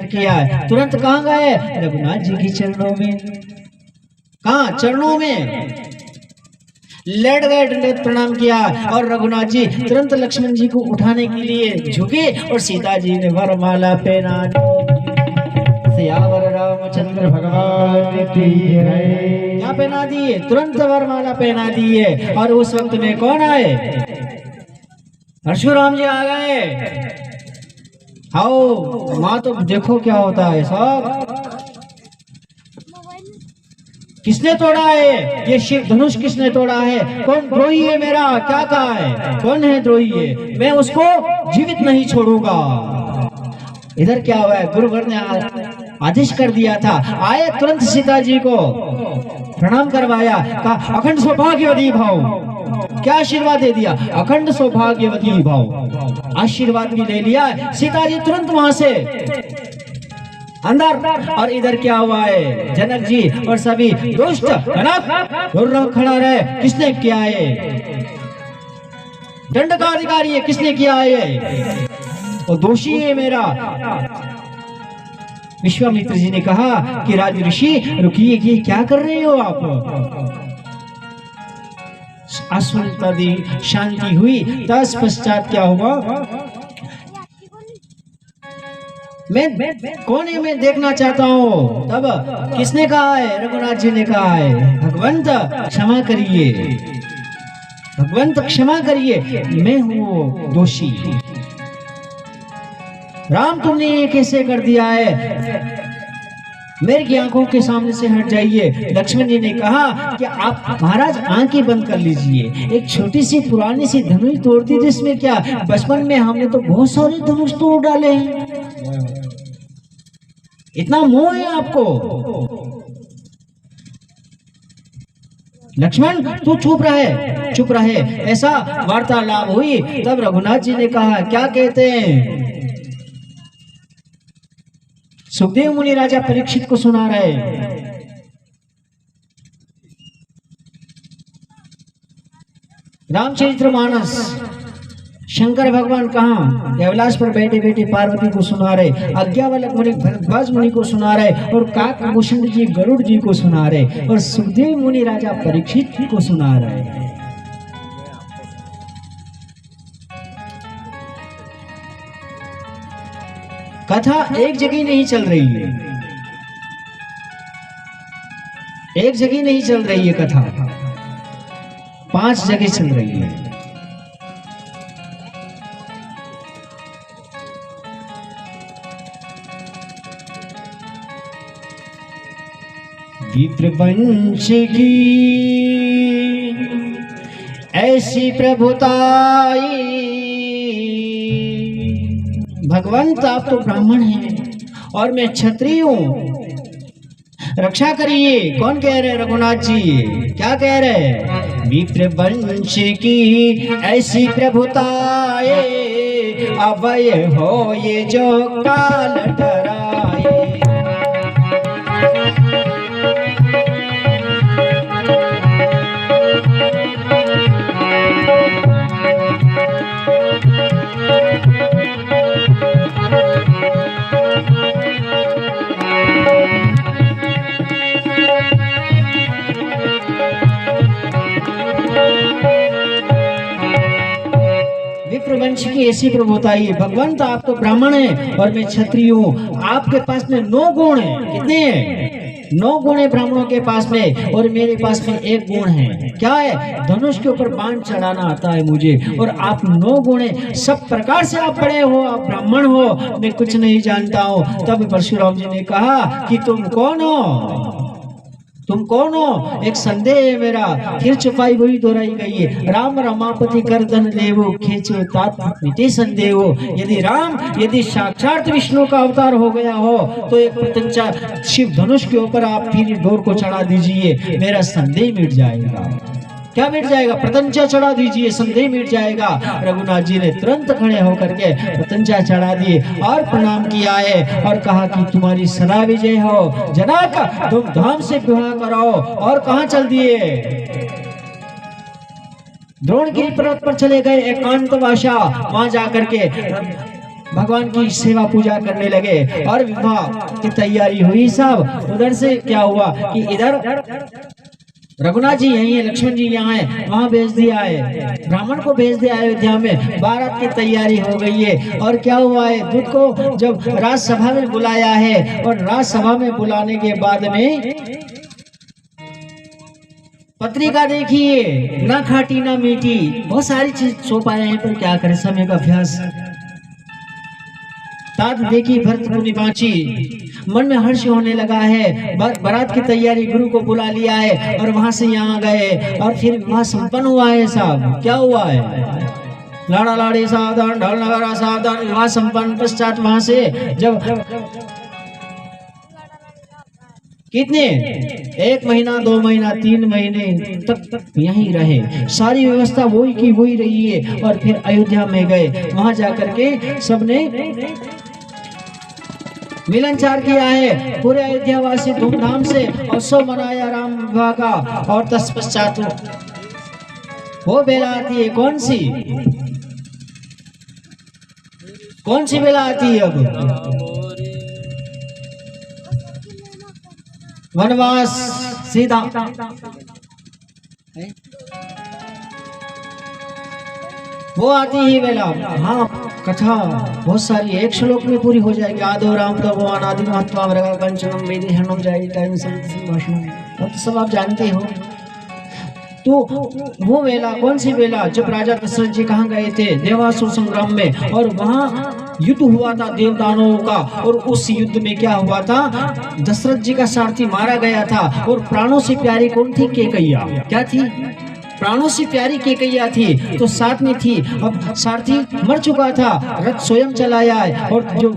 किया है, तुरंत कहाँ गए? रघुनाथ जी के चरणों में। कहाँ? चरणों में लेट गए, दंडवत प्रणाम किया और रघुनाथ जी तुरंत लक्ष्मण जी को उठाने के लिए झुके और सीता जी ने वरमाला पहना दी। सियावर रामचंद्र भगवान की जय। क्या पहना दिए? तुरंत वरमाला पहना दिए। और उस वक्त में कौन आए? परशुराम जी आ गए। आओ माँ, तो देखो क्या होता है सब। किसने तोड़ा है ये शिव धनुष? किसने तोड़ा है? कौन द्रोही है मेरा? क्या कहा है? कौन है द्रोही है? मैं उसको जीवित नहीं छोड़ूंगा। इधर क्या हुआ है? गुरुवर ने आदेश कर दिया था। आए तुरंत सीता जी को प्रणाम करवाया, कहा अखंड सौभाग्यवती भव। क्या आशीर्वाद दे दिया? अखंड सौभाग्यवती भव। आशीर्वाद भी ले लिया। सीता जी तुरंत वहां से अंदर। और इधर क्या हुआ है? जनक जी और सभी दुष्ट जनक खड़ा रहे। किसने किया है? दंड का अधिकारी है। किसने किया है? वो दोषी है मेरा। विश्वामित्र जी ने कहा कि राज ऋषि रुकिए, कि क्या कर रहे हो आप? आश्वस्ता दी, शांति हुई। तत्पश्चात क्या हुआ? मैं कौन है? मैं देखना चाहता हूँ। तब किसने कहा है? रघुनाथ जी ने कहा है, भगवंत क्षमा करिए, भगवंत क्षमा करिए, मैं हूँ दोषी। राम तुमने ये कैसे कर दिया है? मेरी आंखों के सामने से हट जाइए। लक्ष्मण जी ने कहा कि आप महाराज आंखें बंद कर लीजिए। एक छोटी सी पुरानी सी धनुष तोड़ दी, जिसमें क्या बचपन में हमने तो बहुत सारे धनुष तोड़ डाले हैं। इतना मोह है आपको? लक्ष्मण तू चुप रहे, चुप रहे। ऐसा वार्तालाप हुई। तब रघुनाथ जी ने कहा, क्या कहते हैं? सुखदेव मुनि राजा परीक्षित को सुना रहे। रामचरितमानस शंकर भगवान कहाँ? कैलाश पर बैठे बैठे पार्वती को सुना रहे, अज्ञावल्क मुनि भरद्वाज मुनि को सुना रहे, और काकभूषण जी गरुड़ जी को सुना रहे, और सुखदेव मुनि राजा परीक्षित को सुना रहे। कथा एक जगह नहीं चल रही है, एक जगह नहीं चल रही है कथा, 5 जगह चल रही है। विप्रवंश की ऐसी प्रभुताई। भगवंत आप तो ब्राह्मण हैं और मैं क्षत्रिय हूं, रक्षा करिए। कौन कह रहे? रघुनाथ जी। क्या कह रहे? विप्रवंश की ऐसी प्रभुताए, अभय हो ये जो काल डराए। विप्रवंश की ऐसी प्रभुताई है। भगवंत आप तो ब्राह्मण हैं और मैं क्षत्रिय हूँ। आपके पास में 9 गुण हैं। कितने हैं? 9 गुण है ब्राह्मणों के पास में, और मेरे पास में 1 गुण है। क्या है? धनुष के ऊपर बाण चढ़ाना आता है मुझे, और आप 9 गुण है। सब प्रकार से आप बड़े हो, आप ब्राह्मण हो, मैं कुछ नहीं जानता हूँ। तब परशुराम जी ने कहा कि तुम कौन हो? तुम कौन हो? एक संदेह है मेरा। फिर छुपाई हुई दोहराई गई है। राम रमापति कर धन देवो, खींचो तात मिटे संदेह। यदि साक्षात विष्णु का अवतार हो गया हो तो एक प्रत्यंचा शिव धनुष के ऊपर आप फिर डोर को चढ़ा दीजिए, मेरा संदेह मिट जाएगा। क्या मिट जाएगा? प्रत्यंचा चढ़ा दीजिए, संदेह मिट जाएगा। रघुनाथ जी ने तुरंत खड़े होकर के प्रत्यंचा चढ़ा दिए और प्रणाम किया है और कहा कि तुम्हारी सदा विजय हो। जनक तुम धाम से विवाह कराओ। और कहाँ चल दिए? द्रोणगिरी पर्वत पर चले गए, एकांत वासा। वहां जाकर के भगवान की सेवा पूजा करने लगे और विवाह की तैयारी हुई। सब उधर से क्या हुआ कि इधर रघुनाथ जी यही है, लक्ष्मण जी यहाँ है, वहाँ भेज दिया है, ब्राह्मण को भेज दिया अयोध्या में। बारात की तैयारी हो गई है और क्या हुआ है, दूत को जब राजसभा में बुलाया है और राजसभा में बुलाने के बाद में पत्रिका देखिए, ना खाटी ना मीठी, बहुत सारी चीज सौंप आए हैं, पर क्या करें, समय का अभ्यास। तात देखी भरत मुनि बाँची, मन में हर्ष होने लगा है। बारात की तैयारी, गुरु को बुला लिया है और वहां से यहाँ गए और फिर वहां संपन्न हुआ है। साहब क्या हुआ है, लाड़ा लाड़ी सावधान, ढोल नगारा सावधान, विवाह संपन्न। पश्चात वहां से जब कितने 1 महीना 2 महीना 3 महीने तक यहीं रहे, सारी व्यवस्था वही की वही रही है। और फिर अयोध्या में गए, वहां जाकर के सबने मिलनचार किया है, पूरे अयोध्या वासी धूमधाम से उत्सव मनाया राम विवाह का। और तत्पश्चात वो बेला आती है, कौन सी बेला आती है अब, वनवास सीधा वो आती ही बेला। हाँ, कथा बहुत सारी है, एक श्लोक में पूरी हो जाएगी। आदो राम तब अनादि महत्वा मृगा कंचनम वेदी हरणम जाए टाइम भाषण, तो सब आप जानते हो। तो वो वेला, कौन सी वेला, जब राजा दशरथ जी कहाँ गए थे, देवासुर संग्राम में, और वहाँ युद्ध हुआ था देवदानों का। और उस युद्ध में क्या हुआ था, दशरथ जी का सारथी मारा गया था। और प्राणों से प्यारी कौन थी, केकैया। क्या थी, प्राणों से प्यारी केकैया थी, तो साथ में थी। अब सारथी मर चुका था, रथ स्वयं चलाया है, और जो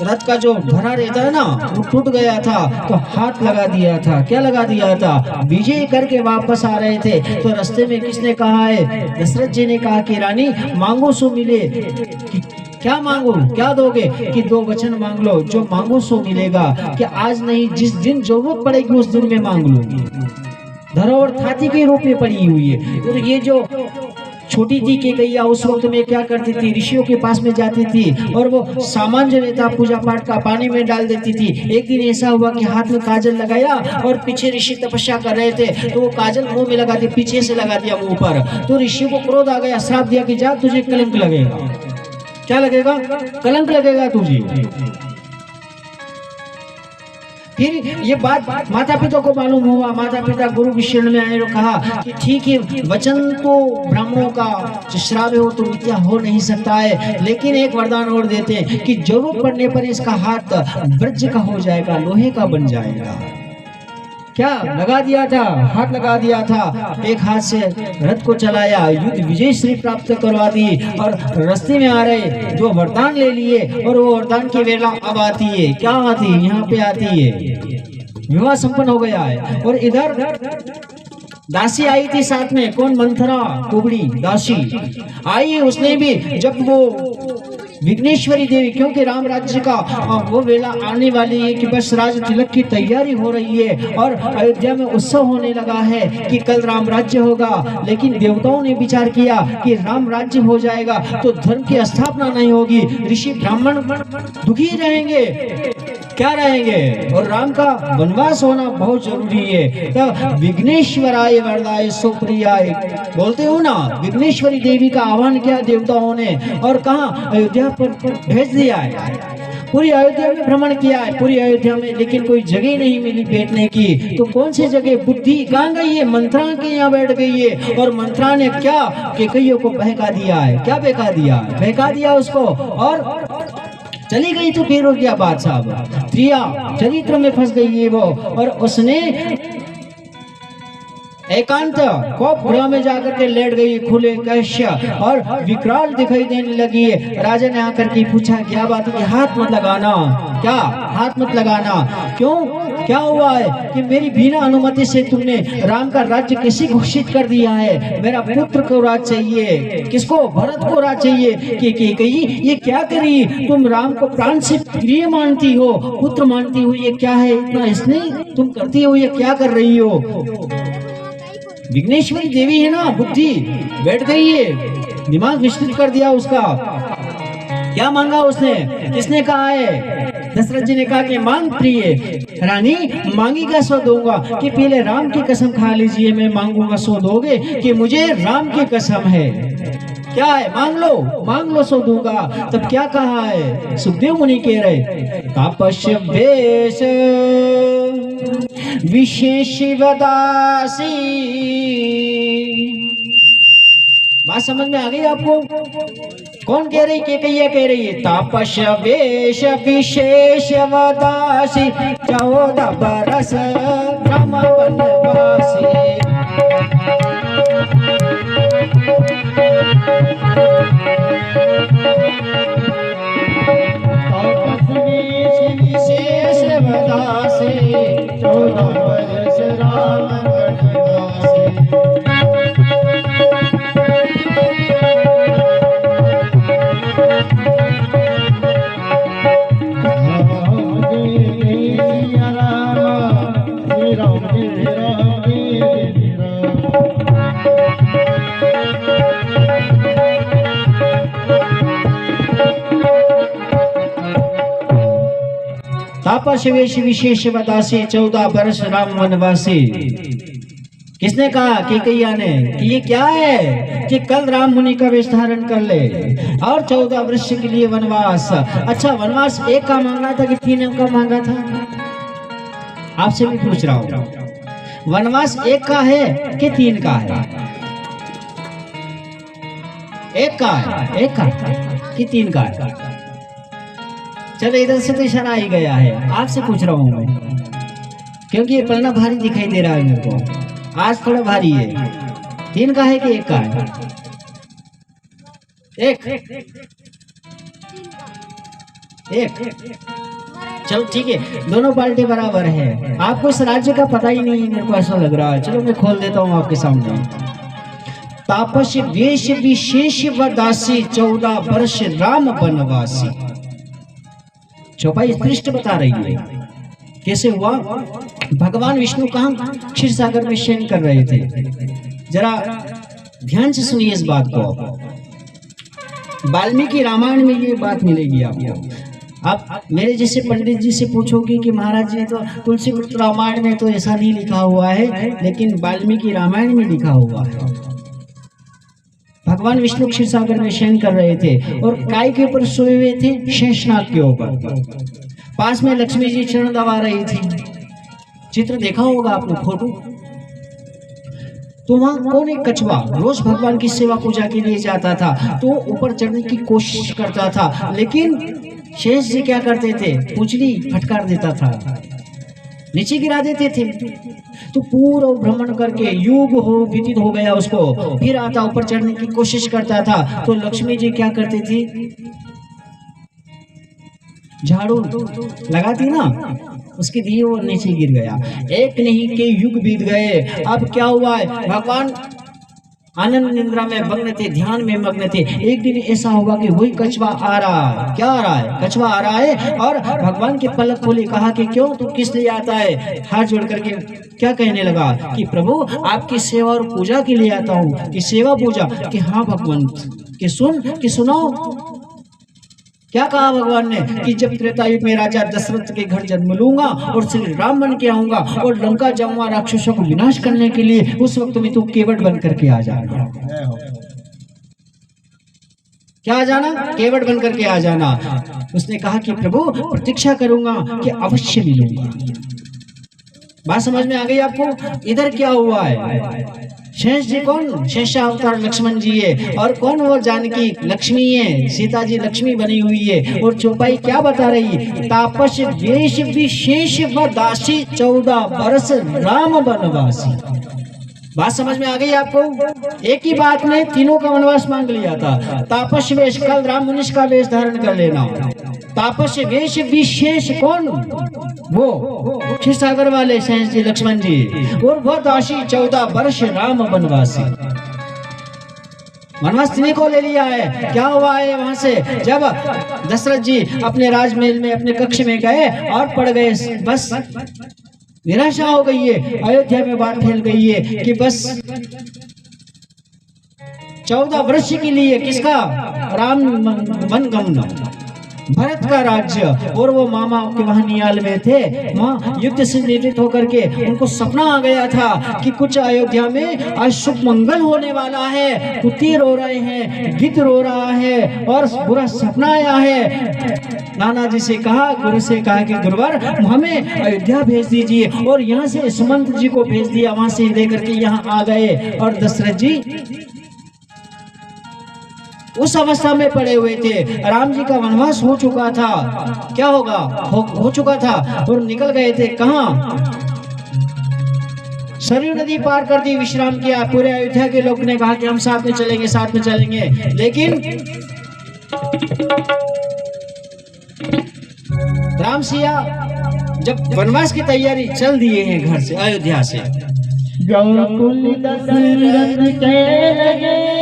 रथ का जो धरा रहता है ना, वो टूट गया था, तो हाथ लगा दिया था। क्या लगा दिया था, विजय करके वापस आ रहे थे, तो रास्ते में किसने कहा है, दशरथ जी ने कहा कि रानी मांगो सो मिले। कि क्या मांगो, क्या दोगे, कि 2 वचन मांग लो, जो मांगो सो मिलेगा। कि आज नहीं, जिस दिन जरूरत पड़ेगी उस दिन में मांग लूंगी। धरोहर थाती के रूप में पड़ी हुई है। तो ये जो छोटी थी केकैया, उस वक्त में क्या करती थी, ऋषियों के पास में जाती थी और वो सामान जो रहता पूजा पाठ का पानी में डाल देती थी। एक दिन ऐसा हुआ कि हाथ में काजल लगाया और पीछे ऋषि तपस्या कर रहे थे, तो वो काजल मुंह में लगाती, पीछे से लगा दिया मुंह पर। तो ऋषि को क्रोध आ गया, श्राप दिया कि जा, तुझे कलंक लगेगा। क्या लगेगा, कलंक लगेगा तुझे। फिर ये बात माता पिता को मालूम हुआ, माता पिता गुरु की शरण में आए और कहा कि ठीक है, वचन तो ब्राह्मणों का जो श्राप है वो तो मिथ्या हो नहीं सकता है, लेकिन एक वरदान और देते हैं कि जरूरत पड़ने पर इसका हाथ वज्र का हो जाएगा, लोहे का बन जाएगा। क्या लगा दिया था, हाथ लगा दिया था, एक हाथ से रथ को चलाया, युद्ध विजय श्री प्राप्त करवा दी। और रास्ते में आ रहे जो वरदान ले लिए, और वो वरदान की वेला अब आती है। क्या आती है, यहाँ पे आती है, विवाह संपन्न हो गया है। और इधर दासी आई थी साथ में, कौन, मंथरा कुबड़ी दासी आई। उसने भी, जब वो विघ्नेश्वरी देवी, क्योंकि राम राज्य का वो वेला आने वाली है कि बस राज तिलक की तैयारी हो रही है और अयोध्या में उत्सव होने लगा है कि कल राम राज्य होगा। लेकिन देवताओं ने विचार किया कि राम राज्य हो जाएगा तो धर्म की स्थापना नहीं होगी, ऋषि ब्राह्मण दुखी रहेंगे, क्या रहेंगे, और राम का वनवास होना बहुत जरूरी है। तो विघ्नेश्वराय वरदाय सुप्रियाय बोलते हो ना, विघ्नेश्वरी देवी का आह्वान किया देवताओं ने, और कहा, अयोध्या पर भेज दिया है। पूरी अयोध्या में भ्रमण किया है, पूरी अयोध्या में, लेकिन कोई जगह नहीं मिली बैठने की। तो कौन सी जगह, बुद्धि कहाँ गई है, मंत्रा के यहाँ बैठ गई है। और मंत्रा ने क्या, केकैया को बहका दिया है। क्या बहका दिया, बहका दिया उसको, और चली गई। तो फिर हो गया बात साहब, प्रिया चरित्र में फंस गई है वो, और उसने एकांत कोपरा में जाकर के लेट गई खुले कैश्य, और विकराल दिखाई देने लगी है। राजा ने आकर के पूछा, क्या बात है, हाथ मत लगाना। क्या, हाथ मत लगाना, क्यों, क्या हुआ है कि मेरी बिना अनुमति से तुमने राम का राज्य कैसे घोषित कर दिया है। मेरा पुत्र को राज चाहिए, किसको, भरत को राज चाहिए। कि ये क्या करी, तुम राम को प्राण से प्रिय मानती हो, पुत्र मानती हो, ये क्या है इतना, इसने तुम करती हो, ये क्या कर रही हो। विघ्नेश्वरी देवी है ना, बुद्धि बैठ गई है, दिमाग विस्तृत कर दिया उसका। क्या मांगा उसने? किसने कहा है? दशरथ जी ने कहा कि मांग प्रिय रानी, मांगेगा सो दूंगा। कि पहले राम की कसम खा लीजिए, मैं मांगूंगा सो दोगे? कि मुझे राम की कसम है। क्या है? मांग लो सो दूंगा। तब क्या कहा है? सुखदेव मुनि कह रहे, तापस्य वेश विशेष वदासी। बात समझ में आ गई आपको? कौन कह रही? केकैया कह रही है, तापस्य वेश विशेष वदासी 14 बरस राम वनवासी। विशेष वदासी 14 बरस राम वनवासी। तापस्य वेश विशेष वदासी 14 बरस राम वनवासी। किसने कहा? केकैया ने। कि ये क्या है? कि कल राम मुनि का वेश धारण कर ले और 14 वर्ष के लिए वनवास। अच्छा, वनवास एक का मांगा था कि 3 का मांगा था? आपसे भी पूछ रहा हूं, वनवास एक का है कि 3 का है? एक का है। एक का कि 3 का है? चलो, इधर से तो इशारा ही गया है। आपसे पूछ रहा हूं मैं, क्योंकि ये पलना भारी दिखाई दे रहा है मेरे को। आज थोड़ा भारी है। 3 का है कि 1 का है? एक। चलो ठीक है, दोनों पार्टी बराबर है। आपको इस राज्य का पता ही नहीं है, मेरे को ऐसा लग रहा है। चलो मैं खोल देता हूँ आपके सामने। तापस्य वेश विशेष वदासी 14 वर्ष राम वनवासी। चौपाई स्पष्ट बता रही है कैसे हुआ। भगवान विष्णु कहाँ? क्षीर सागर में शयन कर रहे थे। जरा ध्यान से सुनिए इस बात को। वाल्मीकि रामायण में ये बात मिलेगी आपको। आप मेरे जैसे पंडित जी से पूछोगे कि महाराज जी तो तुलसी रामायण में तो ऐसा नहीं लिखा हुआ है, लेकिन वाल्मीकि रामायण में लिखा हुआ है। भगवान विष्णु क्षीर सागर में शयन कर रहे थे और काय के ऊपर सोए हुए थे? शेषनाग के ऊपर। पास में लक्ष्मी जी चरण दबा रही थी। चित्र देखा होगा आपने, फोटो। तो वहां कौन? एक कछुआ रोज भगवान की सेवा पूजा के लिए जाता था, तो ऊपर चढ़ने की कोशिश करता था, लेकिन शेष जी क्या करते थे? पूंछड़ी फटकार देता था, नीचे गिरा देते थे। तो पूरा भ्रमण करके युग व्यतीत हो गया उसको, फिर आता ऊपर चढ़ने की कोशिश करता था। तो लक्ष्मी जी क्या करती थी? झाड़ू लगाती ना, उसके दिए वो नीचे गिर गया। एक नहीं के युग बीत गए। अब क्या हुआ है? भगवान आनंद निद्रा में मग्न थे, ध्यान में मग्न थे। एक दिन ऐसा होगा कि वही कछुआ आ रहा है। क्या आ रहा है? कछुआ आ रहा है और भगवान के पलक खोले। कहा कि क्यों, तू किस लिए आता है? हाथ जोड़ करके क्या कहने लगा कि प्रभु आपकी सेवा और पूजा के लिए आता हूँ। कि सेवा पूजा? कि हाँ भगवान। कि सुनाओ। क्या कहा भगवान ने? कि जब त्रेता युग में राजा दशरथ के घर जन्म लूंगा और श्री राम बन के आऊंगा और लंका जाऊंगा राक्षसों को विनाश करने के लिए, उस वक्त में तू केवट बन करके आ जाना। क्या आ जाना? केवट बन करके आ जाना। उसने कहा कि प्रभु प्रतीक्षा करूंगा कि अवश्य मिलूंगा। बात समझ में आ गई आपको? इधर क्या हुआ है? शेष जी कौन? शेषावतार लक्ष्मण जी है। और कौन? वो जानकी लक्ष्मी है। सीता जी लक्ष्मी बनी हुई है। और चौपाई क्या बता रही है? तापस्य वेश विशेष वदासी 14 बरस राम वनवासी। बात समझ में आ गई आपको? एक ही बात में तीनों का वनवास मांग लिया था। तापस्य वेश, कल राम मुनि का वेश धारण कर लेना। तापस्य वेश विशेष कौन? वो क्षीर सागर वाले शेष जी लक्ष्मण जी। और वदासी 14 वर्ष राम वनवासी। वनवास तीनों को ले लिया है। क्या हुआ है वहां से? जब दशरथ जी अपने राजमहल में अपने कक्ष में गए और पड़ गए, बस निराशा हो गई है। अयोध्या में बात फैल गई है कि बस 14 वर्ष के लिए किसका? राम वनगमन। भरत का राज्य, और वो मामा के वहां नियाल में थे। वहां युद्ध से निवृत्त होकर के उनको सपना आ गया था कि कुछ अयोध्या में आज शुभ मंगल होने वाला है। कुत्ते रो रहे हैं, गिद्ध रो रहा है और बुरा सपना आया है। नाना जी से कहा, गुरु से कहा कि गुरुवर हमें अयोध्या भेज दीजिए, और यहाँ से सुमंत जी को भेज दिया। वहां से लेकर के यहाँ आ गए और दशरथ जी उस अवस्था में पड़े हुए थे। राम जी का वनवास हो चुका था, क्या होगा हो चुका था, और निकल गए थे कहाँ? सरयू नदी पार कर दी, विश्राम किया। पूरे अयोध्या के लोग ने कहा कि हम साथ में चलेंगे, साथ में चलेंगे। लेकिन राम सिया जब वनवास की तैयारी चल दिए हैं घर से, अयोध्या से, गौकुल दशरथ के लगे